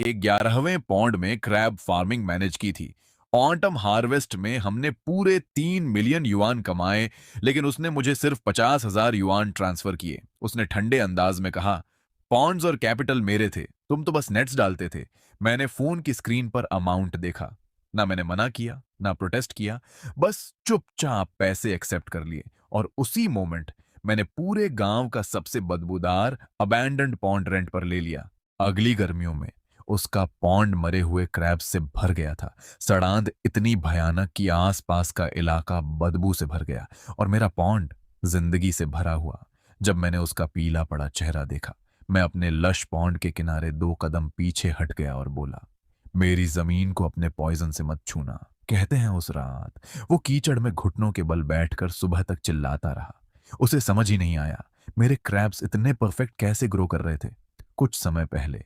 एक 11वें पौंड में crab farming manage की थी। ऑटम हार्वेस्ट में हमने पूरे 3 मिलियन युआन कमाए, लेकिन उसने मुझे सिर्फ 50,000 युआन ट्रांसफर किए। उसने ठंडे अंदाज में कहा, पॉन्ड्स और कैपिटल मेरे थे, तुम तो बस नेट्स डालते थे। मैंने फोन की स्क्रीन पर अमाउंट देखा। ना मैंने मना किया, ना प्रोटेस्ट किया, बस चुपचाप पैसे एक्सेप्ट कर लिए। और उसी मोमेंट मैंने पूरे गांव का सबसे बदबूदार अबैंडन्ड पॉन्ड रेंट पर ले लिया। अगली गर्मियों में उसका पॉन्ड मरे हुए क्रैब्स से भर गया था। सड़ांध इतनी भयानक कि आसपास का इलाका बदबू से भर गया और मेरा पॉन्ड जिंदगी से भरा हुआ। जब मैंने उसका पीला पड़ा चेहरा देखा, मैं अपने लश पॉन्ड के किनारे 2 कदम पीछे हट गया और बोला, मेरी जमीन को अपने पॉइजन से मत छूना। कहते हैं उस रात वो कीचड़ में घुटनों के बल बैठकर सुबह तक चिल्लाता रहा। उसे समझ ही नहीं आया मेरे क्रैब्स इतने परफेक्ट कैसे ग्रो कर रहे थे। कुछ समय पहले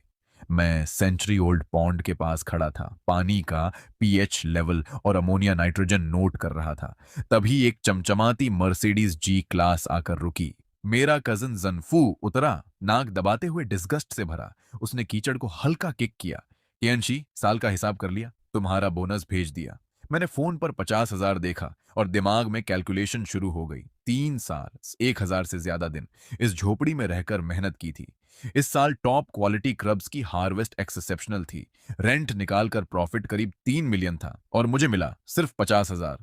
मैं सेंचुरी ओल्ड पॉन्ड के पास खड़ा था, पानी का पीएच लेवल और अमोनिया नाइट्रोजन नोट कर रहा था। तभी एक चमचमाती मर्सिडीज जी क्लास आकर रुकी। मेरा कजन जन्फू उतरा, नाक दबाते हुए डिस्गस्ट से भरा। उसने कीचड़ को हल्का किक किया। केएनशी, साल का हिसाब कर लिया, तुम्हारा बोनस भेज दिया। मैंने फोन पर 50,000 देखा और दिमाग में कैलकुलेशन शुरू हो गई। 3 साल, 1,000 से ज्यादा दिन इस झोपड़ी में रहकर मेहनत की थी। इस साल टॉप क्वालिटी क्रब्स की हार्वेस्ट एक्सेप्शनल थी। रेंट निकालकर प्रॉफिट करीब 3 मिलियन था और मुझे मिला सिर्फ 50,000।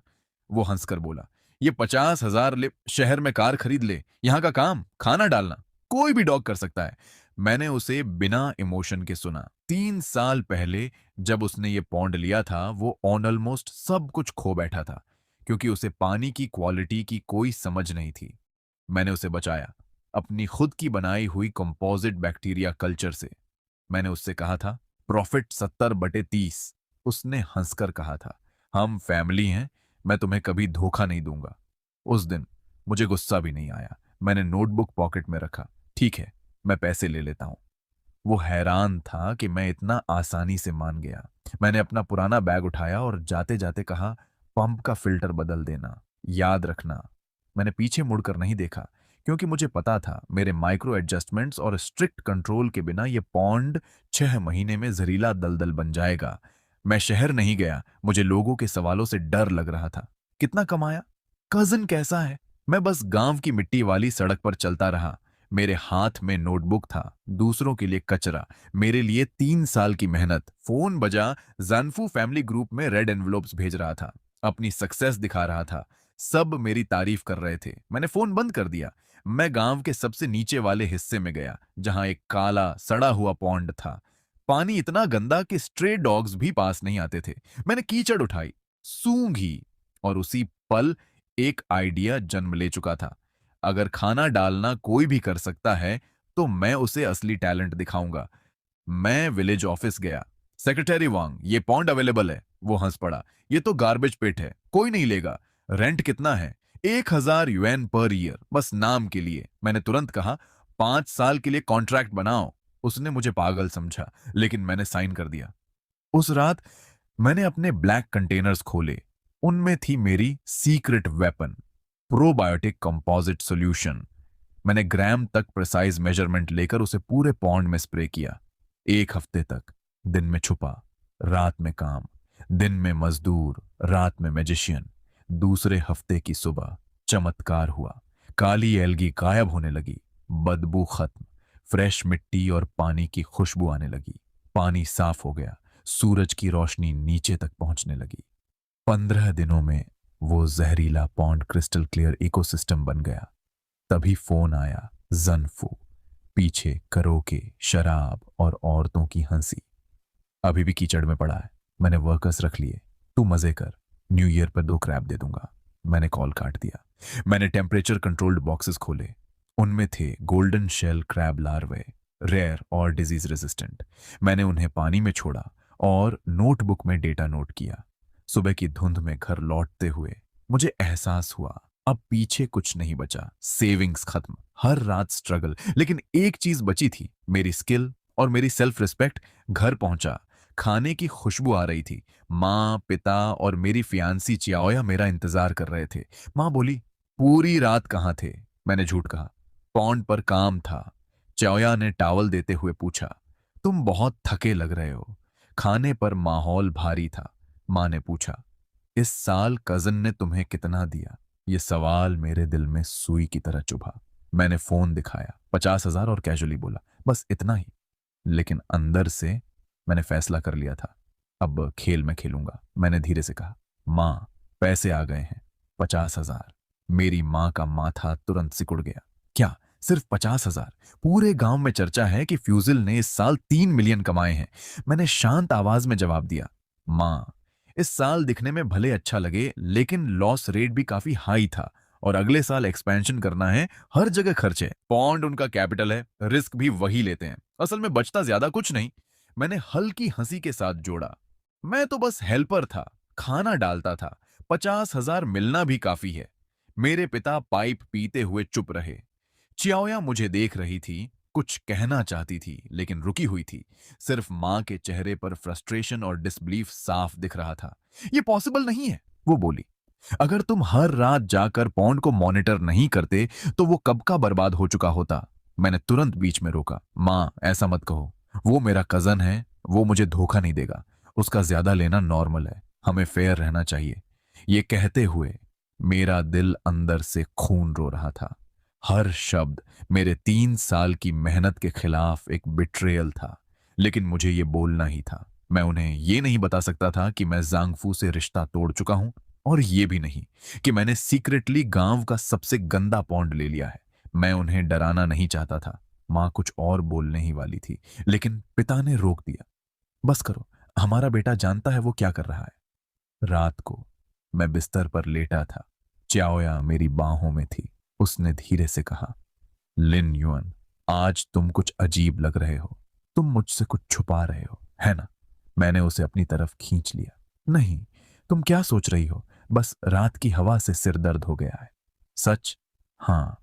वो हंसकर बोला, ये 50,000 ले शहर में कार खरीद ले, यहाँ का काम खाना डालना कोई भी डॉग कर सकता है। मैंने उसे बिना इमोशन के सुना। 3 साल पहले जब उसने ये पौंड लिया था, वो ऑन ऑलमोस्ट सब कुछ खो बैठा था, क्योंकि उसे पानी की क्वालिटी की कोई समझ नहीं थी। मैंने उसे बचाया अपनी खुद की बनाई हुई कंपोजिट बैक्टीरिया कल्चर से। मैंने उससे कहा था, प्रॉफिट 70/30। उसने हंसकर कहा था, हम फैमिली हैं, मैं तुम्हें कभी धोखा नहीं दूंगा। उस दिन मुझे गुस्सा भी नहीं आया। मैंने नोटबुक पॉकेट में रखा। ठीक है, मैं पैसे ले लेता हूं। वो हैरान था कि मैं इतना आसानी से मान गया। मैंने अपना पुराना बैग उठाया और जाते जाते कहा, पंप का फिल्टर बदल देना, याद रखना। मैंने पीछे मुड़कर नहीं देखा, क्योंकि मुझे पता था मेरे माइक्रो एडजस्टमेंट्स और स्ट्रिक्ट कंट्रोल के बिना ये पॉन्ड 6 महीने में जहरीला दलदल बन जाएगा। मैं शहर नहीं गया, मुझे लोगों के सवालों से डर लग रहा था। कितना कमाया? कजिन कैसा है? मैं बस गांव की मिट्टी वाली सड़क पर चलता रहा। मेरे हाथ में नोटबुक था, दूसरों के लिए कचरा, मेरे लिए 3 साल की मेहनत। फोन बजा। जानफू फैमिली ग्रुप में रेड एनवलप्स भेज रहा था, अपनी सक्सेस दिखा रहा था। सब मेरी तारीफ कर रहे थे। मैंने फोन बंद कर दिया। मैं गांव के सबसे नीचे वाले हिस्से में गया, जहां एक काला सड़ा हुआ पॉन्ड था। पानी इतना गंदा कि स्ट्रे डॉग्स भी पास नहीं आते थे। मैंने कीचड़ उठाई, सूंघी, और उसी पल एक आइडिया जन्म ले चुका था। अगर खाना डालना कोई भी कर सकता है, तो मैं उसे असली टैलेंट दिखाऊंगा। मैं विलेज ऑफिस गया। सेक्रेटरी वांग, ये पॉन्ड अवेलेबल है। वो हंस पड़ा, ये तो गार्बेज पिट है, कोई नहीं लेगा। रेंट कितना है? 1,000 युएन पर ईयर, बस नाम के लिए। मैंने तुरंत कहा, 5 साल के लिए कॉन्ट्रैक्ट बनाओ। उसने मुझे पागल समझा, लेकिन मैंने साइन कर दिया। उस रात मैंने अपने ब्लैक कंटेनर्स खोले। उनमें थी मेरी secret weapon, probiotic composite solution. मैंने ग्राम तक प्रिसाइज मेजरमेंट लेकर उसे पूरे पॉन्ड में स्प्रे किया। 1 हफ्ते तक, दिन में छुपा, रात में काम, दिन में मजदूर, रात में मैजिशियन। दूसरे हफ्ते की सुबह चमत्कार हुआ। काली एल्गी गायब होने लगी, बदबू खत्म, फ्रेश मिट्टी और पानी की खुशबू आने लगी। पानी साफ हो गया, सूरज की रोशनी नीचे तक पहुंचने लगी। 15 दिनों में वो जहरीला पॉन्ड क्रिस्टल क्लियर इकोसिस्टम बन गया। तभी फोन आया, जन्फू। पीछे करोके, शराब और औरतों की हंसी। अभी भी कीचड़ में पड़ा है, मैंने वर्कर्स रख लिए, तू मजे कर, न्यू ईयर पर 2 क्रैब दे दूंगा। मैंने कॉल काट दिया। मैंने टेम्परेचर कंट्रोल्ड बॉक्सेस खोले। उनमें थे गोल्डन शेल क्रैब लार्वे, रेयर और डिजीज रेजिस्टेंट। मैंने उन्हें पानी में छोड़ा और नोटबुक में डेटा नोट किया। सुबह की धुंध में घर लौटते हुए मुझे एहसास हुआ, अब पीछे कुछ नहीं बचा। सेविंग्स खत्म, हर रात स्ट्रगल, लेकिन एक चीज बची थी, मेरी स्किल और मेरी सेल्फ रिस्पेक्ट। घर पहुंचा, खाने की खुशबू आ रही थी। माँ, पिता और मेरी फियांसी चियाओया मेरा इंतजार कर रहे थे। माँ बोली, पूरी रात कहाँ थे? मैंने झूठ कहा, पॉन्ड पर काम था। चियाओया ने टावल देते हुए पूछा, तुम बहुत थके लग रहे हो। खाने पर माहौल भारी था। माँ ने पूछा, इस साल कजन ने तुम्हें कितना दिया? ये सवाल मेरे दिल में सुई की तरह चुभा। मैंने फोन दिखाया, 50,000, और कैजुअली बोला, बस इतना ही। लेकिन अंदर से मैंने फैसला कर लिया था, अब खेल मैं खेलूंगा। मैंने धीरे से कहा, माँ, पैसे आ गए हैं, 50,000। मेरी माँ का माथा तुरंत सिकुड़ गया। क्या, सिर्फ 50,000? पूरे गांव में चर्चा है कि फ्यूजिल ने इस साल 3 मिलियन कमाए हैं। मैंने शांत आवाज में जवाब दिया, माँ, इस साल दिखने में भले अच्छा लगे, लेकिन लॉस रेट भी काफी हाई था, और अगले साल एक्सपेंशन करना है, हर जगह खर्च है। पॉन्ड उनका कैपिटल है, रिस्क भी वही लेते हैं। असल में बचता ज्यादा कुछ नहीं। मैंने हल्की हंसी के साथ जोड़ा, मैं तो बस हेल्पर था, खाना डालता था। 50,000 मिलना भी काफी है। मेरे पिता पाइप पीते हुए चुप रहे। चियाओया मुझे देख रही थी, कुछ कहना चाहती थी, लेकिन रुकी हुई थी। सिर्फ मां के चेहरे पर फ्रस्ट्रेशन और डिसबिलीफ साफ दिख रहा था। ये पॉसिबल नहीं है, वो बोली। अगर तुम हर रात जाकर पौंड को मॉनिटर नहीं करते, तो वो कब का बर्बाद हो चुका होता। मैंने तुरंत बीच में रोका, मां, ऐसा मत कहो। वो मेरा कजन है, वो मुझे धोखा नहीं देगा। उसका ज्यादा लेना नॉर्मल है, हमें फेयर रहना चाहिए। ये कहते हुए मेरा दिल अंदर से खून रो रहा था। हर शब्द मेरे 3 साल की मेहनत के खिलाफ एक बिट्रेयल था। लेकिन मुझे ये बोलना ही था। मैं उन्हें ये नहीं बता सकता था कि मैं जांगफू से रिश्ता तोड़ चुका हूं, और ये भी नहीं कि मैंने सीक्रेटली गांव का सबसे गंदा पॉन्ड ले लिया है। मैं उन्हें डराना नहीं चाहता था। मां कुछ और बोलने ही वाली थी, लेकिन पिता ने रोक दिया। बस करो, हमारा बेटा जानता है वो क्या कर रहा है। रात को मैं बिस्तर पर लेटा था। च्याओया मेरी बाहों में थी। उसने धीरे से कहा, लिन युअन, आज तुम कुछ अजीब लग रहे हो। तुम मुझसे कुछ छुपा रहे हो, है ना? मैंने उसे अपनी तरफ खींच लिया। नहीं, तुम क्या सोच रही हो? बस रात की हवा से सिर दर्द हो गया है। सच? हाँ।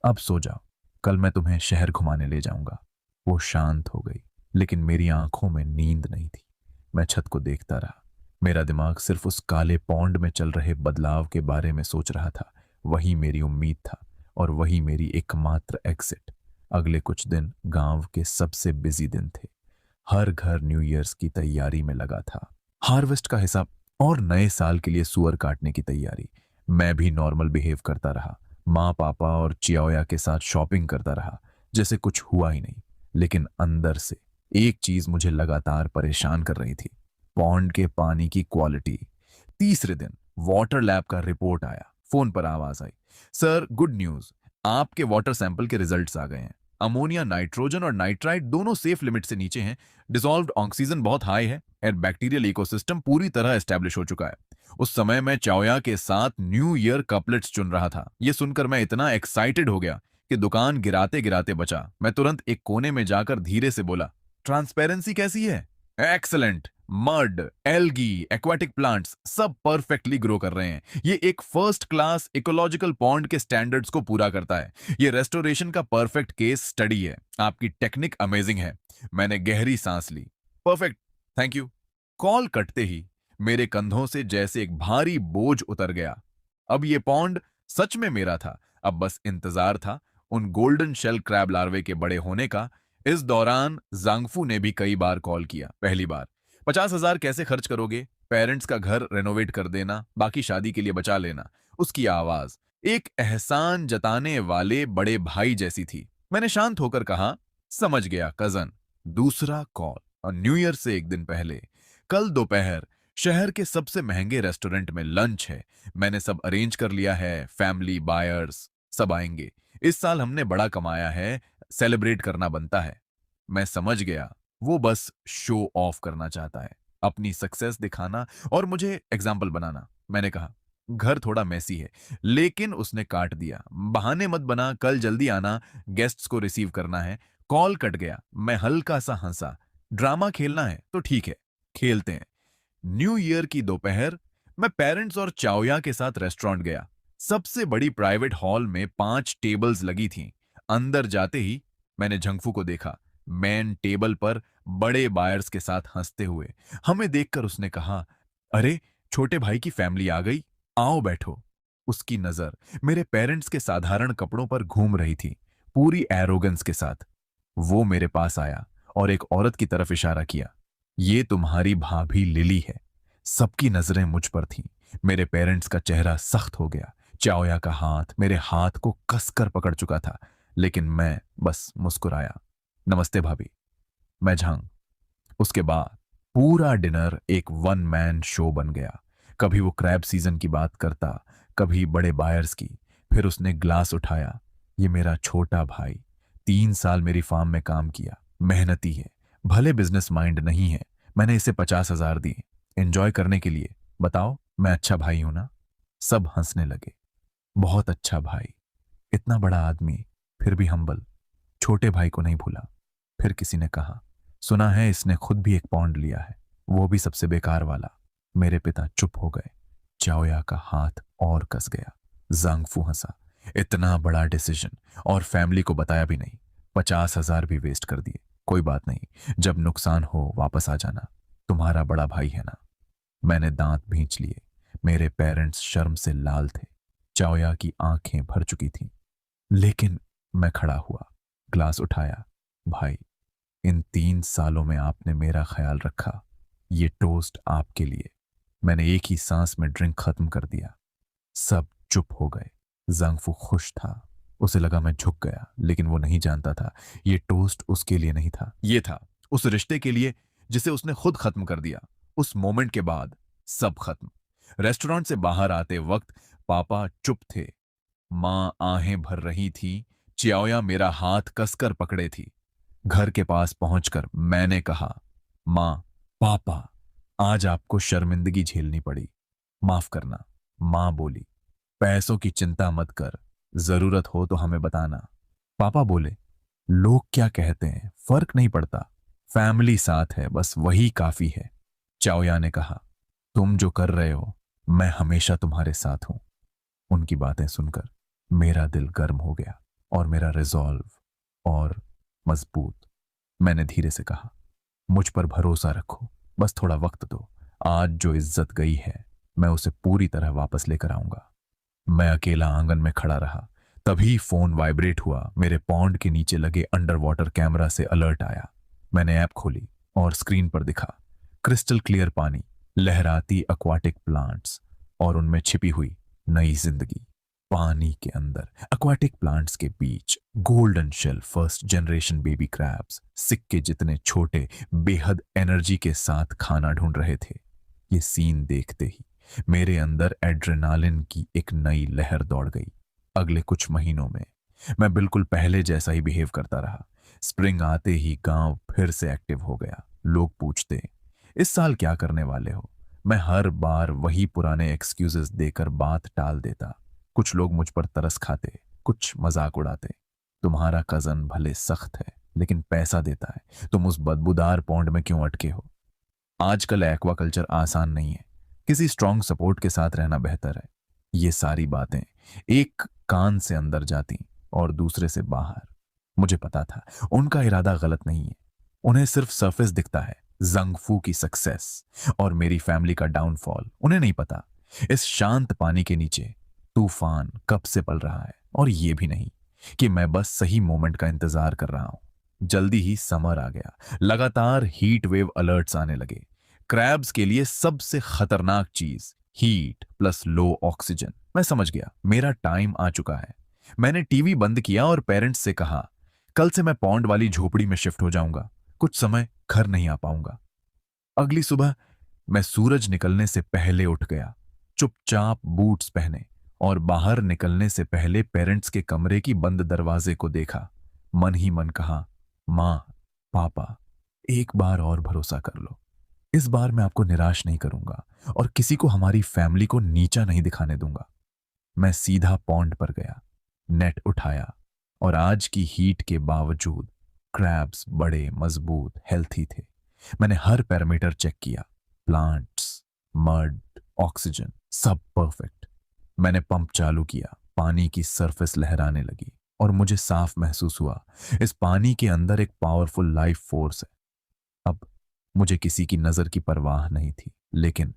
अब सो जाओ, कल मैं तुम्हें शहर घुमाने ले जाऊंगा। वो शांत हो गई, लेकिन मेरी आंखों में नींद नहीं थी। मैं छत को देखता रहा। मेरा दिमाग सिर्फ उस काले पौंड में चल रहे बदलाव के बारे में सोच रहा था। वही मेरी उम्मीद था, और वही मेरी एकमात्र एग्जिट। अगले कुछ दिन गांव के सबसे बिजी दिन थे। हर घर न्यू ईयर्स की तैयारी में लगा था, हार्वेस्ट का हिसाब और नए साल के लिए सुअर काटने की तैयारी। मैं भी नॉर्मल बिहेव करता रहा, माँ, पापा और चियाओया के साथ शॉपिंग करता रहा, जैसे कुछ हुआ ही नहीं। लेकिन अंदर से एक चीज मुझे लगातार परेशान कर रही थी, पॉन्ड के पानी की क्वालिटी। तीसरे दिन वाटर लैब का रिपोर्ट आया। फोन पर आवाज आई, सर, गुड न्यूज, आपके वाटर सैंपल के रिजल्ट्स आ गए हैं। अमोनिया, नाइट्रोजन और नाइट्राइट दोनों सेफ लिमिट से नीचे हैं। डिसॉल्व्ड ऑक्सीजन बहुत हाई है, और बैक्टीरियल इकोसिस्टम पूरी तरह एस्टेब्लिश हो चुका है। उस समय मैं चाओया के साथ न्यू ईयर कपलेट्स चुन रहा था। यह सुनकर मैं इतना एक्साइटेड हो गया कि दुकान गिराते गिराते बचा। मैं तुरंत एक कोने में जाकर धीरे से बोला, ट्रांसपेरेंसी कैसी है? Excellent. Mud, algae, aquatic plants सब परफेक्टली ग्रो कर रहे हैं। ये एक फर्स्ट क्लास इकोलॉजिकल पॉन्ड के स्टैंडर्ड्स को पूरा करता है। ये रेस्टोरेशन का परफेक्ट केस स्टडी है। आपकी टेक्निक अमेजिंग है। मैंने गहरी सांस ली। Perfect, thank you. कॉल कटते ही मेरे कंधों से जैसे एक भारी बोझ उतर गया। अब ये पॉन्ड सच में मेरा था। अब बस इंतजार था उन गोल्डन शेल क्रैब लार्वे के बड़े होने का। इस दौरान जांगफू ने भी कई बार कॉल किया। पहली बार, 50,000 कैसे खर्च करोगे? पेरेंट्स का घर रेनोवेट कर देना, बाकी शादी के लिए बचा लेना। उसकी आवाज एक एहसान जताने वाले बड़े भाई जैसी थी। मैंने शांत होकर कहा, समझ गया कजन। दूसरा कॉल, और न्यू ईयर से एक दिन पहले, कल दोपहर शहर के सबसे महंगे रेस्टोरेंट में लंच है। मैंने सब अरेंज कर लिया है, फैमिली, बायर्स सब आएंगे। इस साल हमने बड़ा कमाया है, सेलिब्रेट करना बनता है। मैं समझ गया, वो बस शो ऑफ करना चाहता है, अपनी सक्सेस दिखाना और मुझे एग्जाम्पल बनाना। मैंने कहा, घर थोड़ा मैसी है, लेकिन उसने काट दिया, बहाने मत बना, कल जल्दी आना, गेस्ट्स को रिसीव करना है। कॉल कट गया। मैं हल्का सा हंसा। ड्रामा खेलना है तो ठीक है, खेलते हैं। न्यू ईयर की दोपहर मैं पेरेंट्स और चाओया के साथ रेस्टोरेंट गया। सबसे बड़ी प्राइवेट हॉल में 5 टेबल्स लगी थीं। अंदर जाते ही मैंने झंगफू को देखा, मेन टेबल पर बड़े बायर्स के साथ हंसते हुए। हमें देखकर उसने कहा, अरे, छोटे भाई की फैमिली आ गई, आओ बैठो। उसकी नजर मेरे पेरेंट्स के साधारण कपड़ों पर घूम रही थी, पूरी एरोगेंस के साथ। वो मेरे पास आया और एक औरत की तरफ इशारा किया। ये तुम्हारी भाभी लिली है। सबकी नजरें मुझ पर थीं। मेरे पेरेंट्स का चेहरा सख्त हो गया। चाओया का हाथ मेरे हाथ को कसकर पकड़ चुका था, लेकिन मैं बस मुस्कुराया। नमस्ते भाभी, मैं झांग। उसके बाद पूरा डिनर एक वन मैन शो बन गया। कभी वो क्रैब सीजन की बात करता, कभी बड़े बायर्स की। फिर उसने ग्लास उठाया। ये मेरा छोटा भाई, 3 साल मेरी फार्म में काम किया, मेहनती है, भले बिजनेस माइंड नहीं है। मैंने इसे 50,000 दिए एंजॉय करने के लिए। बताओ, मैं अच्छा भाई हूं ना? सब हंसने लगे। बहुत अच्छा भाई, इतना बड़ा आदमी, फिर भी हम्बल, छोटे भाई को नहीं भूला। फिर किसी ने कहा, सुना है इसने खुद भी एक पॉन्ड लिया है, वो भी सबसे बेकार वाला। मेरे पिता चुप हो गए। चाओया का हाथ और कस गया। जांगफू हंसा। इतना बड़ा डिसीजन, और फैमिली को बताया भी नहीं। 50,000 भी वेस्ट कर दिए। कोई बात नहीं, जब नुकसान हो वापस आ जाना। तुम्हारा बड़ा भाई है ना? मैंने दांत भींच लिए। मेरे पेरेंट्स शर्म से लाल थे। चाओया की आंखें भर चुकी थीं। लेकिन मैं खड़ा हुआ, ग्लास उठाया। भाई, इन 3 सालों में आपने मेरा ख्याल रखा। ये टोस्ट आपके लिए। मैंने एक ही सांस में ड्रिंक खत्म कर दिया। सब चुप हो गए। जांगफू खुश था। उसे लगा मैं झुक गया, लेकिन वो नहीं जानता था ये टोस्ट उसके लिए नहीं था। ये था उस रिश्ते के लिए जिसे उसने खुद खत्म कर दिया। उस मोमेंट के बाद सब खत्म। रेस्टोरेंट से बाहर आते वक्त पापा चुप थे। मां आहें भर रही थी। चियाओया मेरा हाथ कसकर पकड़े थी। घर के पास पहुंचकर मैंने कहा, मां, पापा, आज आपको शर्मिंदगी झेलनी पड़ी, माफ करना। मां बोली, पैसों की चिंता मत कर, जरूरत हो तो हमें बताना। पापा बोले, लोग क्या कहते हैं फर्क नहीं पड़ता, फैमिली साथ है, बस वही काफी है। चाओया ने कहा, तुम जो कर रहे हो, मैं हमेशा तुम्हारे साथ हूं। उनकी बातें सुनकर मेरा दिल गर्म हो गया और मेरा रिजॉल्व और मजबूत। मैंने धीरे से कहा, मुझ पर भरोसा रखो, बस थोड़ा वक्त दो। आज जो इज्जत गई है, मैं उसे पूरी तरह वापस लेकर आऊंगा। मैं अकेला आंगन में खड़ा रहा। तभी फोन वाइब्रेट हुआ। मेरे पॉन्ड के नीचे लगे अंडर वाटर कैमरा से अलर्ट आया। मैंने ऐप खोली और स्क्रीन पर दिखा क्रिस्टल क्लियर पानी, लहराती एक्वाटिक प्लांट्स और उनमें छिपी हुई नई जिंदगी। पानी के अंदर एक्वाटिक प्लांट्स के बीच golden shell first generation baby crabs, सिक्के जितने छोटे, बेहद एनर्जी के साथ खाना ढूंढ रहे थे। ये सीन देखते ही मेरे अंदर एड्रेनालिन की एक नई लहर दौड़ गई। अगले कुछ महीनों में मैं बिल्कुल पहले जैसा ही बिहेव करता रहा। स्प्रिंग आते ही गांव फिर से एक्टिव हो गया। लोग पूछते, इस साल क्या करने वाले हो? मैं हर बार वही पुराने एक्सक्यूजेस देकर बात टाल देता। कुछ लोग मुझ पर तरस खाते, कुछ मजाक उड़ाते। तुम्हारा कजन भले सख्त है, लेकिन पैसा देता है, तुम उस बदबूदार पौंड में क्यों अटके हो? आजकल एक्वाकल्चर आसान नहीं है, किसी स्ट्रांग सपोर्ट के साथ रहना बेहतर है। ये सारी बातें एक कान से अंदर जाती और दूसरे से बाहर। मुझे पता था उनका इरादा गलत नहीं है। उन्हें सिर्फ सरफेस दिखता है, जंगफू की सक्सेस और मेरी फैमिली का डाउनफॉल उन्हें नहीं पता। इस शांत पानी के नीचे तूफान कब से पल रहा है, और ये भी नहीं कि मैं बस सही मोमेंट का इंतजार कर रहा हूं। जल्दी ही समर आ गया। लगातार हीट वेव अलर्ट्स आने लगे। क्रैब्स के लिए सबसे खतरनाक चीज हीट प्लस लो ऑक्सीजन। मैं समझ गया मेरा टाइम आ चुका है। मैंने टीवी बंद किया और पेरेंट्स से कहा, कल से मैं पौंड वाली झोपड़ी में शिफ्ट हो जाऊंगा, कुछ समय घर नहीं आ पाऊंगा। अगली सुबह मैं सूरज निकलने से पहले उठ गया, चुपचाप बूट्स पहने, और बाहर निकलने से पहले पेरेंट्स के कमरे की बंद दरवाजे को देखा। मन ही मन कहा, मां, पापा, एक बार और भरोसा कर लो। इस बार मैं आपको निराश नहीं करूंगा और किसी को हमारी फैमिली को नीचा नहीं दिखाने दूंगा। मैं सीधा पॉन्ड पर गया, नेट उठाया, और आज की हीट के बावजूद क्रैब्स बड़े, मजबूत, हेल्थी थे। मैंने हर पैरामीटर चेक किया, प्लांट्स, मड, ऑक्सीजन, सब परफेक्ट। मैंने पंप चालू किया। पानी की सरफेस लहराने लगी और मुझे साफ महसूस हुआ इस पानी के अंदर एक पावरफुल लाइफ फोर्स है। अब मुझे किसी की नजर की परवाह नहीं थी, लेकिन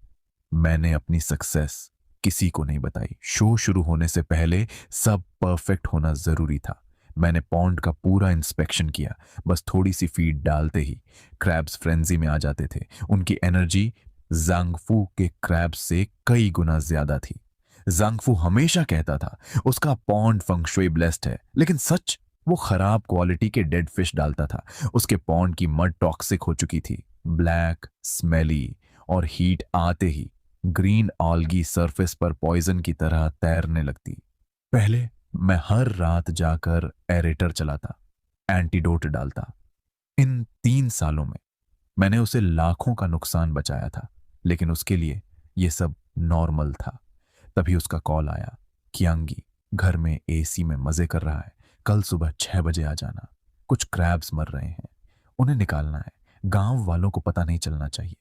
मैंने अपनी सक्सेस किसी को नहीं बताई। शो शुरू होने से पहले सब परफेक्ट होना जरूरी था। मैंने पॉन्ड का पूरा इंस्पेक्शन किया। बस थोड़ी सी फीड डालते ही क्रैब्स फ्रेंजी में आ जाते थे। उनकी एनर्जी जांगफू के क्रैब्स से कई गुना ज्यादा थी। जांगफू हमेशा कहता था उसका पॉन्ड फंगशुई ब्लेस्ड है, लेकिन सच, वो खराब क्वालिटी के डेड फिश डालता था। उसके पॉन्ड की मड टॉक्सिक हो चुकी थी, ब्लैक, स्मेली, और हीट आते ही ग्रीन ऑल्गी सरफेस पर पॉइजन की तरह तैरने लगती। पहले मैं हर रात जाकर एरेटर चलाता, एंटीडोट डालता। इन 3 सालों में मैंने उसे लाखों का नुकसान बचाया था, लेकिन उसके लिए यह सब नॉर्मल था। तभी उसका कॉल आया, कियांगी घर में एसी में मजे कर रहा है, कल सुबह 6 बजे आ जाना। कुछ क्रैब्स मर रहे हैं, उन्हें निकालना है, गांव वालों को पता नहीं चलना चाहिए।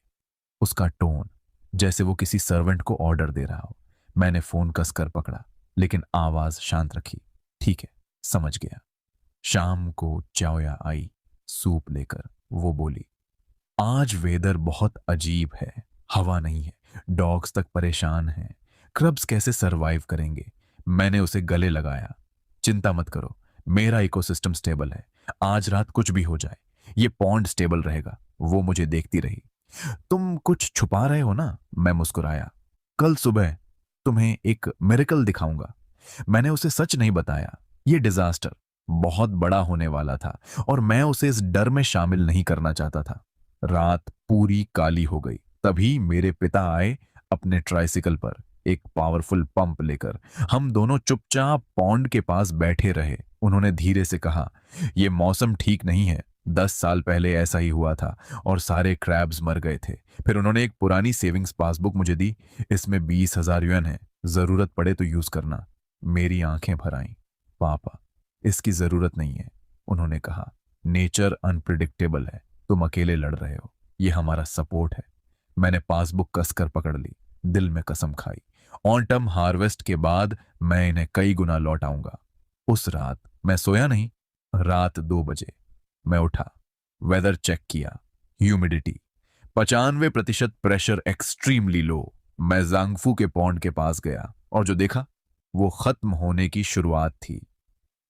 उसका टोन जैसे वो किसी सर्वेंट को ऑर्डर दे रहा हो। मैंने फोन कसकर पकड़ा, लेकिन आवाज शांत रखी। ठीक है, समझ गया। शाम को चावया आई सूप लेकर। वो बोली, आज वेदर बहुत अजीब है, हवा नहीं है, डॉग्स तक परेशान हैं, क्रब्स कैसे सरवाइव करेंगे। मैंने उसे गले लगाया। चिंता मत करो, मेरा इकोसिस्टम स्टेबल है, आज रात कुछ भी हो जाए ये पॉन्ड स्टेबल रहेगा। वो मुझे देखती रही। तुम कुछ छुपा रहे हो ना? मैं मुस्कुराया। कल सुबह तुम्हें एक मिरेकल दिखाऊंगा। मैंने उसे सच नहीं बताया। ये डिजास्टर बहुत बड़ा होने वाला था और मैं उसे इस डर में शामिल नहीं करना चाहता था। रात पूरी काली हो गई। तभी मेरे पिता आए अपने ट्राइसिकल पर, एक पावरफुल पंप लेकर। हम दोनों चुपचाप पॉन्ड के पास बैठे रहे। उन्होंने धीरे से कहा, यह मौसम ठीक नहीं है, 10 साल पहले ऐसा ही हुआ था और सारे क्रैब्स मर गए थे। फिर उन्होंने एक पुरानी सेविंग्स पासबुक मुझे दी। इसमें 20,000 युएन है, जरूरत पड़े तो यूज करना। मेरी आंखें भर आईं। पापा, इसकी जरूरत नहीं है, उन्होंने कहा। नेचर अनप्रिडिक्टेबल है, तुम अकेले लड़ रहे हो, ये हमारा सपोर्ट है। मैंने पासबुक कसकर पकड़ ली, दिल में कसम खाई, ऑटम हार्वेस्ट के बाद मैं इन्हें कई गुना लौट आऊंगा। उस रात मैं सोया नहीं। रात 2 बजे मैं उठा, वेदर चेक किया, ह्यूमिडिटी 95% प्रेशर एक्सट्रीमली लो। मैं जांगफू के पॉन्ड के पास गया और जो देखा वो खत्म होने की शुरुआत थी।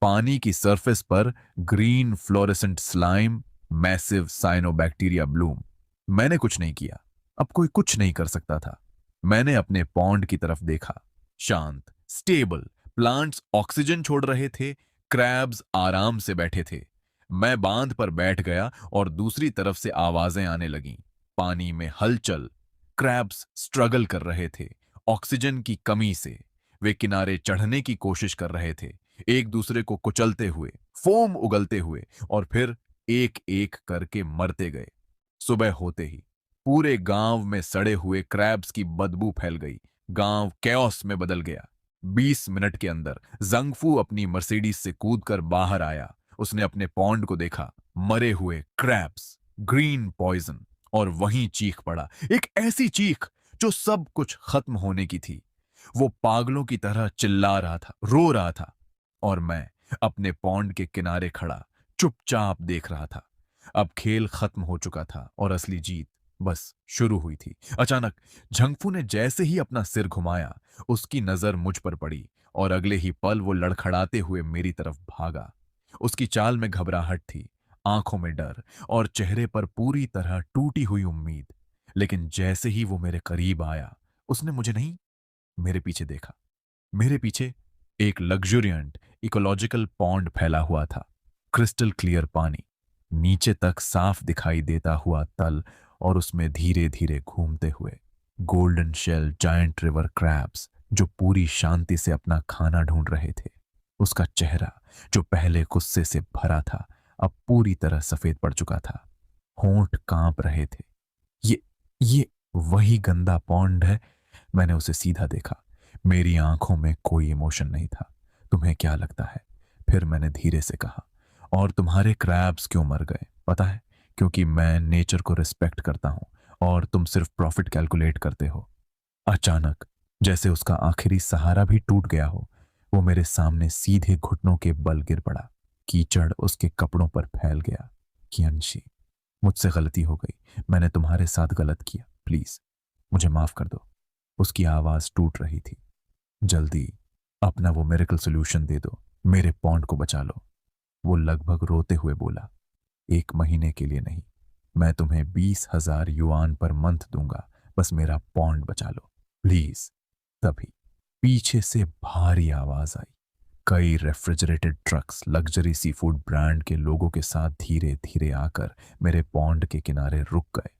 पानी की सरफेस पर green fluorescent slime, massive cyanobacteria Bloom. मैंने कुछ नहीं किया, अब कोई कुछ नहीं कर सकता था। मैंने अपने पॉन्ड की तरफ देखा, शांत, स्टेबल, प्लांट्स ऑक्सीजन छोड़ रहे थे, क्रैब्स आराम से बैठे थे। मैं बांध पर बैठ गया और दूसरी तरफ से आवाजें आने लगीं। पानी में हलचल, क्रैब्स स्ट्रगल कर रहे थे ऑक्सीजन की कमी से। वे किनारे चढ़ने की कोशिश कर रहे थे, एक दूसरे को कुचलते हुए, फोम उगलते हुए, और फिर एक एक करके मरते गए। सुबह होते ही पूरे गांव में सड़े हुए क्रैब्स की बदबू फैल गई। गांव कैओस में बदल गया। 20 मिनट के अंदर जंगफू अपनी मर्सिडीज से कूदकर बाहर आया। उसने अपने पॉन्ड को देखा, मरे हुए क्रैब्स, ग्रीन पॉइजन, और वहीं चीख पड़ा, एक ऐसी चीख जो सब कुछ खत्म होने की थी। वो पागलों की तरह चिल्ला रहा था, रो रहा था, और मैं अपने पॉन्ड के किनारे खड़ा चुपचाप देख रहा था। अब खेल खत्म हो चुका था और असली जीत बस शुरू हुई थी। अचानक झंगफू ने जैसे ही अपना सिर घुमाया, उसकी नजर मुझ पर पड़ी और अगले ही पल वो लड़खड़ाते हुए मेरी तरफ भागा। उसकी चाल में घबराहट थी, आंखों में डर, और चेहरे पर पूरी तरह टूटी हुई उम्मीद। लेकिन जैसे ही वो मेरे करीब आया, उसने मुझे नहीं, मेरे पीछे देखा। मेरे पीछे एक लग्जूरियंट इकोलॉजिकल पॉन्ड फैला हुआ था, क्रिस्टल क्लियर पानी, नीचे तक साफ दिखाई देता हुआ तल, और उसमें धीरे धीरे घूमते हुए golden shell giant river crabs जो पूरी शांति से अपना खाना ढूंढ रहे थे। उसका चेहरा जो पहले गुस्से से भरा था, अब पूरी तरह सफेद पड़ चुका था। होंठ कांप रहे थे। ये ये वही गंदा पॉन्ड है। मैंने उसे सीधा देखा। मेरी आंखों में कोई इमोशन नहीं था। तुम्हें क्या लगता है? फिर मैंने धीरे से कहा, और तुम्हारे क्रैब्स क्यों मर गए पता है? क्योंकि मैं नेचर को रिस्पेक्ट करता हूं और तुम सिर्फ प्रॉफिट कैलकुलेट करते हो। अचानक जैसे उसका आखिरी सहारा भी टूट गया हो, वो मेरे सामने सीधे घुटनों के बल गिर पड़ा। कीचड़ उसके कपड़ों पर फैल गया। कियांशी, मुझसे गलती हो गई, मैंने तुम्हारे साथ गलत किया, प्लीज मुझे माफ कर दो। उसकी आवाज टूट रही थी। जल्दी अपना वो मिरेकल सॉल्यूशन दे दो, मेरे पॉन्ड को बचा लो। वो लगभग रोते हुए बोला, 1 महीने के लिए नहीं, मैं तुम्हें 20,000 युआन पर मंथ दूंगा, बस मेरा पॉन्ड बचा लो प्लीज। तभी पीछे से भारी आवाज आई। कई refrigerated trucks luxury sea food brand के लोगों के साथ धीरे धीरे आकर मेरे पॉन्ड के किनारे रुक गए।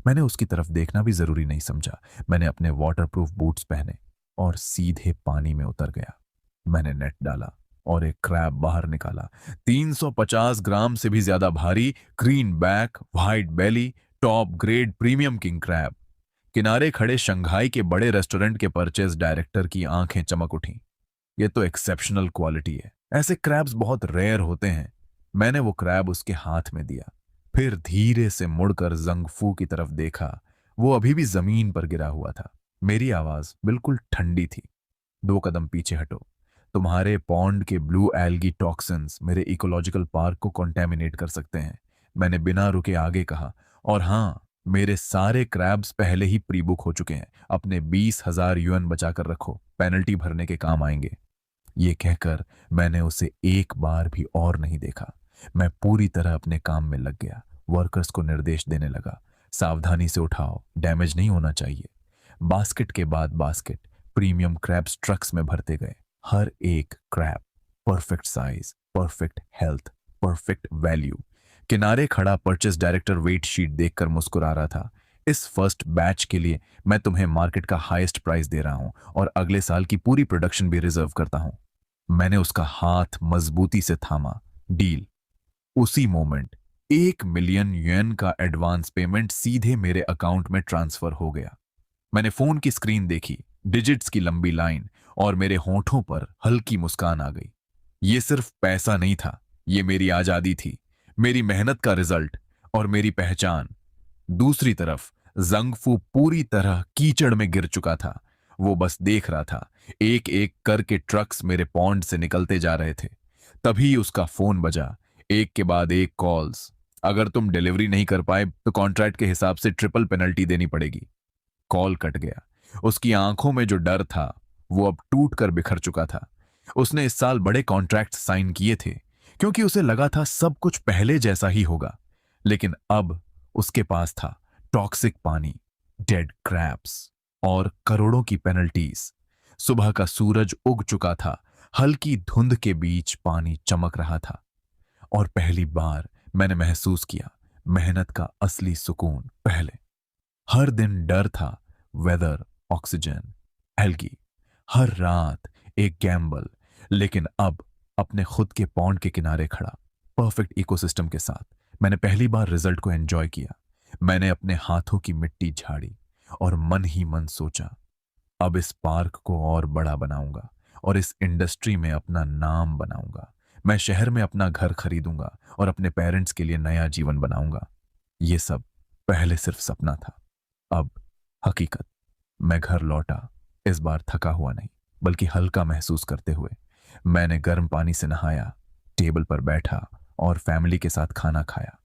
मैंने उसकी तरफ देखना भी जरूरी नहीं समझा। मैंने अपने वाटरप्रूफ बूट्स पहने और सीधे पानी में उतर गया। मैंने नेट डाला और एक क्रैब बाहर निकाला। 350 ग्राम से भी ज्यादा भारी, green back, white belly, top grade premium king crab. किनारे खड़े शंघाई के बड़े रेस्टोरेंट के परचेज डायरेक्टर की आंखें चमक उठीं। ये तो एक्सेप्शनल क्वालिटी है, ऐसे क्रैब्स बहुत रेयर होते हैं। मैंने वो क्रैब उसके हाथ में दिया, फिर धीरे से मुड़कर जंगफू की तरफ देखा। वो अभी भी जमीन पर गिरा हुआ था। मेरी आवाज बिल्कुल ठंडी थी, 2 कदम पीछे हटो। तुम्हारे पॉन्ड के ब्लू एल्गी टॉक्सिन्स मेरे इकोलॉजिकल पार्क को कॉन्टेमिनेट कर सकते हैं, मैंने बिना रुके आगे कहा। और हाँ, मेरे सारे क्रैब्स पहले ही प्री बुक हो चुके हैं। अपने 20,000 युएन बचाकर रखो, पेनल्टी भरने के काम आएंगे। ये कहकर मैंने उसे एक बार भी और नहीं देखा। मैं पूरी तरह अपने काम में लग गया। वर्कर्स को निर्देश देने लगा, सावधानी से उठाओ, डैमेज नहीं होना चाहिए। बास्केट के बाद बास्केट प्रीमियम क्रैब्स ट्रक्स में भरते गए। हर एक crab perfect size, perfect health, perfect value. किनारे खड़ा परचेस डायरेक्टर वेट शीट देखकर मुस्कुरा रहा था। इस फर्स्ट बैच के लिए मैं तुम्हें मार्केट का हाईएस्ट प्राइस दे रहा हूं और अगले साल की पूरी प्रोडक्शन भी रिजर्व करता हूं। मैंने उसका हाथ मजबूती से थामा। डील। उसी मोमेंट 1 मिलियन युएन का एडवांस पेमेंट सीधे मेरे अकाउंट में ट्रांसफर हो गया। मैंने फोन की स्क्रीन देखी, डिजिट्स की लंबी लाइन, और मेरे होठों पर हल्की मुस्कान आ गई। ये सिर्फ पैसा नहीं था, ये मेरी आजादी थी, मेरी मेहनत का रिजल्ट और मेरी पहचान। दूसरी तरफ जंगफू पूरी तरह कीचड़ में गिर चुका था। वो बस देख रहा था। एक एक करके ट्रक्स मेरे पॉन्ड से निकलते जा रहे थे। तभी उसका फोन बजा, एक के बाद एक कॉल्स। अगर तुम डिलीवरी नहीं कर पाए तो कॉन्ट्रैक्ट के हिसाब से ट्रिपल पेनल्टी देनी पड़ेगी। कॉल कट गया। उसकी आंखों में जो डर था वो अब टूट कर बिखर चुका था। उसने इस साल बड़े कॉन्ट्रैक्ट साइन किए थे क्योंकि उसे लगा था सब कुछ पहले जैसा ही होगा। लेकिन अब उसके पास था टॉक्सिक पानी, डेड क्रैब्स और करोड़ों की पेनल्टीज। सुबह का सूरज उग चुका था। हल्की धुंध के बीच पानी चमक रहा था और पहली बार मैंने महसूस किया मेहनत का असली सुकून। पहले हर दिन डर था, वेदर, ऑक्सीजन, एल्गी, हर रात एक गैम्बल। लेकिन अब अपने खुद के पॉन्ड के किनारे खड़ा, परफेक्ट इकोसिस्टम के साथ, मैंने पहली बार रिजल्ट को एंजॉय किया। मैंने अपने हाथों की मिट्टी झाड़ी और मन ही मन सोचा, अब इस पार्क को और बड़ा बनाऊंगा और इस इंडस्ट्री में अपना नाम बनाऊंगा। मैं शहर में अपना घर खरीदूंगा और अपने पेरेंट्स के लिए नया जीवन बनाऊंगा। ये सब पहले सिर्फ सपना था, अब हकीकत। मैं घर लौटा, इस बार थका हुआ नहीं बल्कि हल्का महसूस करते हुए। मैंने गर्म पानी से नहाया, टेबल पर बैठा और फैमिली के साथ खाना खाया।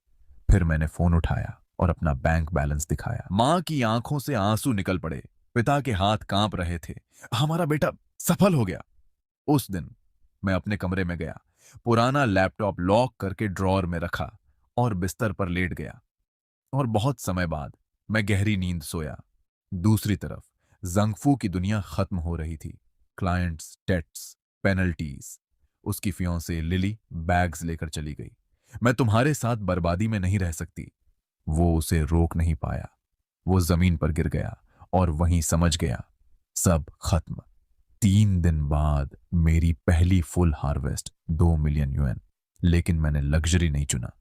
फिर मैंने फोन उठाया और अपना बैंक बैलेंस दिखाया। मां की आंखों से आंसू निकल पड़े, पिता के हाथ कांप रहे थे। हमारा बेटा सफल हो गया। उस दिन मैं अपने कमरे में गया, पुराना लैपटॉप लॉक करके ड्रॉअर में रखा और बिस्तर पर लेट गया। और बहुत समय बाद मैं गहरी नींद सोया। दूसरी तरफ जंगफू की दुनिया खत्म हो रही थी। Clients, dates, penalties. उसकी फियांसे लिली बैग्स लेकर चली गई। मैं तुम्हारे साथ बर्बादी में नहीं रह सकती। वो उसे रोक नहीं पाया। वो जमीन पर गिर गया और वहीं समझ गया, सब खत्म। 3 दिन बाद मेरी पहली फुल हार्वेस्ट, 2 मिलियन युएन। लेकिन मैंने लग्जरी नहीं चुना।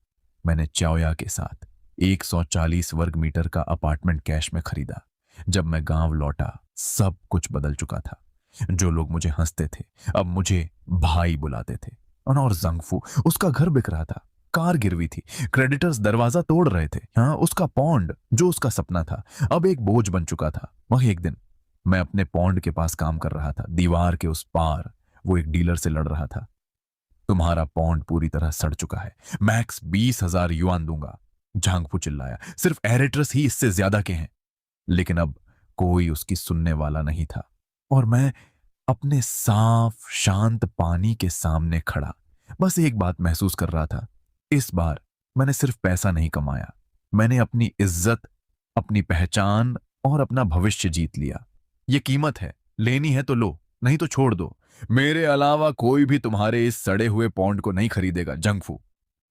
मैंने चाओया के साथ 140 वर्ग मीटर का अपार्टमेंट कैश में खरीदा। जब मैं गांव लौटा सब कुछ बदल चुका था। जो लोग मुझे हंसते थे अब मुझे भाई बुलाते थे। और जंगफू, उसका घर बिक रहा था, कार गिरवी थी, क्रेडिटर्स दरवाजा तोड़ रहे थे। हाँ, उसका पौंड जो उसका सपना था अब एक बोझ बन चुका था। वही एक दिन मैं अपने पौंड के पास काम कर रहा था। दीवार के उस पार वो एक डीलर से लड़ रहा था। तुम्हारा पौंड पूरी तरह सड़ चुका है, मैक्स 20,000 युआन दूंगा। झांगफू चिल्लाया, सिर्फ एरेट्रस ही इससे ज्यादा के हैं। लेकिन अब कोई उसकी सुनने वाला नहीं था और मैं अपने साफ शांत पानी के सामने खड़ा, बस एक बात महसूस कर रहा था, इस बार मैंने सिर्फ पैसा नहीं कमाया, मैंने अपनी इज्जत, अपनी पहचान और अपना भविष्य जीत लिया। ये कीमत है, लेनी है तो लो, नहीं तो छोड़ दो। मेरे अलावा कोई भी तुम्हारे इस सड़े हुए पौंड को नहीं खरीदेगा। जंगफू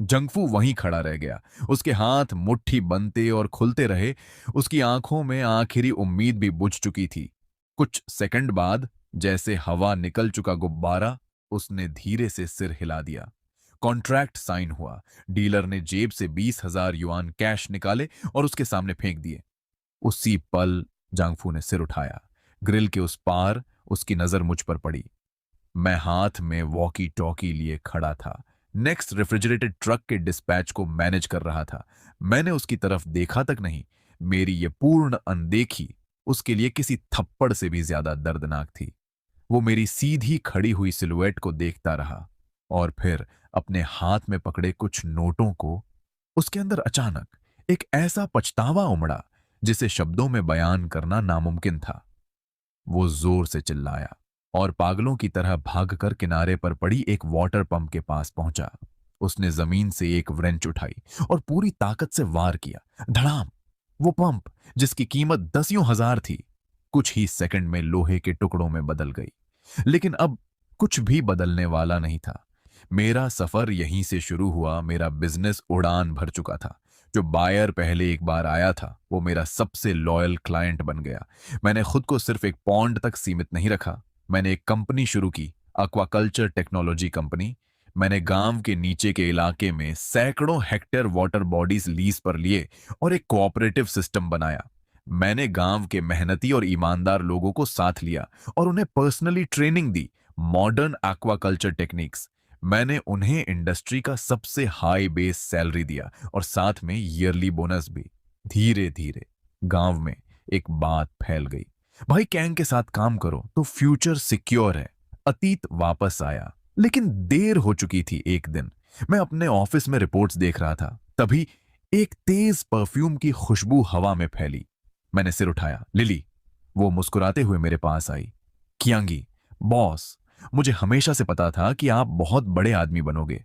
जंगफू वहीं खड़ा रह गया। उसके हाथ मुट्ठी बनते और खुलते रहे। उसकी आंखों में आखिरी उम्मीद भी बुझ चुकी थी। कुछ सेकंड बाद, जैसे हवा निकल चुका गुब्बारा, उसने धीरे से सिर हिला दिया। कॉन्ट्रैक्ट साइन हुआ। डीलर ने जेब से 20,000 युआन कैश निकाले और उसके सामने फेंक दिए। उसी पल जांगफू ने सिर उठाया। ग्रिल के उस पार उसकी नजर मुझ पर पड़ी। मैं हाथ में वॉकी टॉकी लिए खड़ा था, नेक्स्ट रेफ्रिजरेटेड ट्रक के डिस्पैच को मैनेज कर रहा था। मैंने उसकी तरफ देखा तक नहीं। मेरी ये पूर्ण अनदेखी उसके लिए किसी थप्पड़ से भी ज्यादा दर्दनाक थी। वो मेरी सीधी खड़ी हुई सिलुएट को देखता रहा और फिर अपने हाथ में पकड़े कुछ नोटों को। उसके अंदर अचानक एक ऐसा पछतावा उमड़ा जिसे शब्दों में बयान करना नामुमकिन था। वो जोर से चिल्लाया और पागलों की तरह भागकर किनारे पर पड़ी एक वाटर पंप के पास पहुंचा। उसने जमीन से एक व्रेंच उठाई और पूरी ताकत से वार किया। धड़ाम! वो पंप, जिसकी कीमत दसियों हजार थी, कुछ ही सेकंड में लोहे के टुकड़ों में बदल गई। लेकिन अब कुछ भी बदलने वाला नहीं था। मेरा सफर यहीं से शुरू हुआ। मेरा बिजनेस उड़ान भर चुका था। जो बायर पहले एक बार आया था, वो मेरा सबसे लॉयल क्लाइंट बन गया। मैंने खुद को सिर्फ एक पॉन्ड तक सीमित नहीं रखा। मैंने एक कंपनी शुरू की, एक्वाकल्चर टेक्नोलॉजी कंपनी। मैंने गांव के नीचे के इलाके में सैकड़ों हेक्टेयर वाटर बॉडीज लीज पर लिए और एक कोऑपरेटिव सिस्टम बनाया। मैंने गांव के मेहनती और ईमानदार लोगों को साथ लिया और उन्हें पर्सनली ट्रेनिंग दी, मॉडर्न एक्वाकल्चर टेक्निक्स। मैंने उन्हें इंडस्ट्री का सबसे हाई बेस सैलरी दिया और साथ में ईयरली बोनस भी। धीरे धीरे गांव में एक बात फैल गई, भाई कैंग के साथ काम करो तो फ्यूचर सिक्योर है। अतीत वापस आया, लेकिन देर हो चुकी थी। एक दिन मैं अपने ऑफिस में रिपोर्ट्स देख रहा था, तभी एक तेज परफ्यूम की खुशबू हवा में फैली। मैंने सिर उठाया। लिली, वो मुस्कुराते हुए मेरे पास आई। कियांगी, बॉस, मुझे हमेशा से पता था कि आप बहुत बड़े आदमी बनोगे।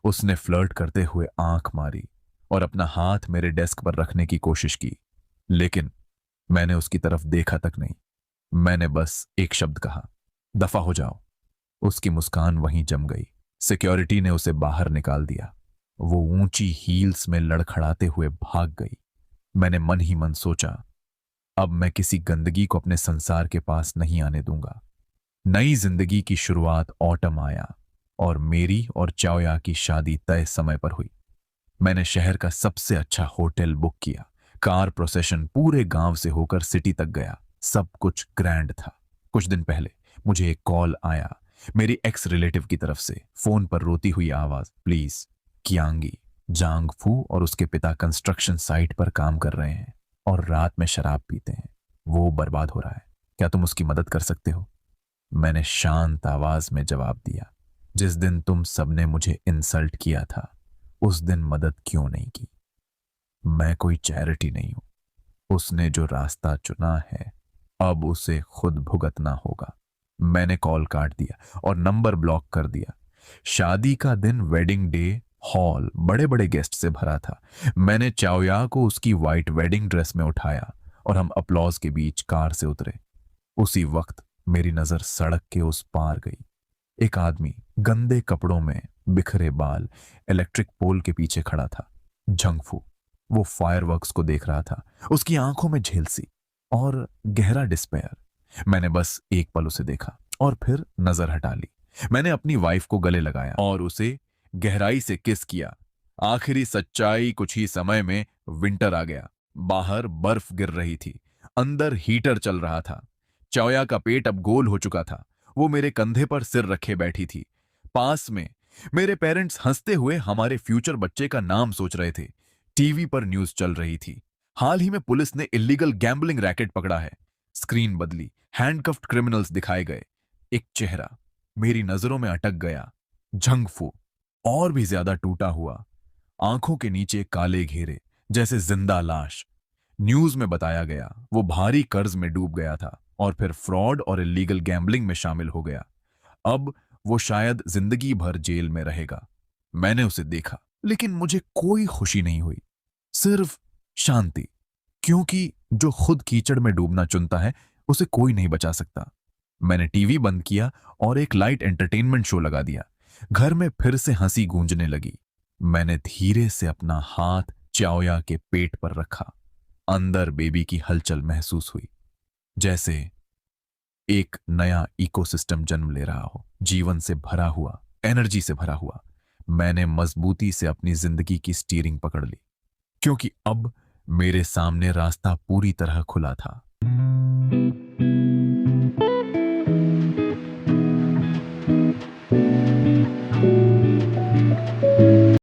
उसने फ्लर्ट करते हुए आंख मारी और अपना हाथ मेरे डेस्क पर रखने की कोशिश की, लेकिन मैंने उसकी तरफ देखा तक नहीं। मैंने बस एक शब्द कहा, दफा हो जाओ। उसकी मुस्कान वहीं जम गई। सिक्योरिटी ने उसे बाहर निकाल दिया। वो ऊंची हील्स में लड़खड़ाते हुए भाग गई। मैंने मन ही मन सोचा, अब मैं किसी गंदगी को अपने संसार के पास नहीं आने दूंगा। नई जिंदगी की शुरुआत ऑटम आया और मेरी और चाओया की शादी तय समय पर हुई। मैंने शहर का सबसे अच्छा होटल बुक किया। कार प्रोसेशन पूरे गांव से होकर सिटी तक गया। सब कुछ ग्रैंड था। कुछ दिन पहले मुझे एक कॉल आया, मेरी एक्स रिलेटिव की तरफ से। फोन पर रोती हुई आवाज, प्लीज, कियांगी, जांगफू और उसके पिता कंस्ट्रक्शन साइट पर काम कर रहे हैं और रात में शराब पीते हैं। वो बर्बाद हो रहा है, क्या तुम उसकी मदद कर सकते हो? मैंने शांत आवाज में जवाब दिया, जिस दिन तुम सबने मुझे इंसल्ट किया था, उस दिन मदद क्यों नहीं की? मैं कोई चैरिटी नहीं हूं। उसने जो रास्ता चुना है, अब उसे खुद भुगतना होगा। मैंने कॉल काट दिया और नंबर ब्लॉक कर दिया। शादी का दिन, वेडिंग डे, हॉल बड़े बड़े गेस्ट से भरा था। मैंने चाओया को उसकी वाइट वेडिंग ड्रेस में उठाया और हम अपलॉज के बीच कार से उतरे। उसी वक्त मेरी नजर सड़क के उस पार गई। एक आदमी गंदे कपड़ों में, बिखरे बाल, इलेक्ट्रिक पोल के पीछे खड़ा था। झंगफू। वो फायरवर्क्स को देख रहा था। उसकी आंखों में झेलसी और गहरा डिस्पेयर। मैंने बस एक पल उसे देखा और फिर नजर हटा ली। मैंने अपनी वाइफ को गले लगाया और उसे गहराई से किस किया। आखिरी सच्चाई, कुछ ही समय में विंटर आ गया। बाहर बर्फ गिर रही थी, अंदर हीटर चल रहा था। चौया का पेट अब गोल हो चुका था। वो मेरे कंधे पर सिर रखे बैठी थी। पास में मेरे पेरेंट्स हंसते हुए हमारे फ्यूचर बच्चे का नाम सोच रहे थे। टीवी पर न्यूज चल रही थी, हाल ही में पुलिस ने इलीगल गैम्बलिंग रैकेट पकड़ा है। स्क्रीन बदली, हैंडकफ्ड क्रिमिनल्स दिखाए गए। एक चेहरा मेरी नजरों में अटक गया, झंगफू, और भी ज्यादा टूटा हुआ, आंखों के नीचे काले घेरे, जैसे जिंदा लाश। न्यूज में बताया गया वो भारी कर्ज में डूब गया था और फिर फ्रॉड और इलीगल गैम्बलिंग में शामिल हो गया। अब वो शायद जिंदगी भर जेल में रहेगा। मैंने उसे देखा, लेकिन मुझे कोई खुशी नहीं हुई, सिर्फ शांति, क्योंकि जो खुद कीचड़ में डूबना चुनता है उसे कोई नहीं बचा सकता। मैंने टीवी बंद किया और एक लाइट एंटरटेनमेंट शो लगा दिया। घर में फिर से हंसी गूंजने लगी। मैंने धीरे से अपना हाथ चाओया के पेट पर रखा। अंदर बेबी की हलचल महसूस हुई, जैसे एक नया इकोसिस्टम जन्म ले रहा हो, जीवन से भरा हुआ, एनर्जी से भरा हुआ। मैंने मजबूती से अपनी जिंदगी की स्टीयरिंग पकड़ ली, क्योंकि अब मेरे सामने रास्ता पूरी तरह खुला था।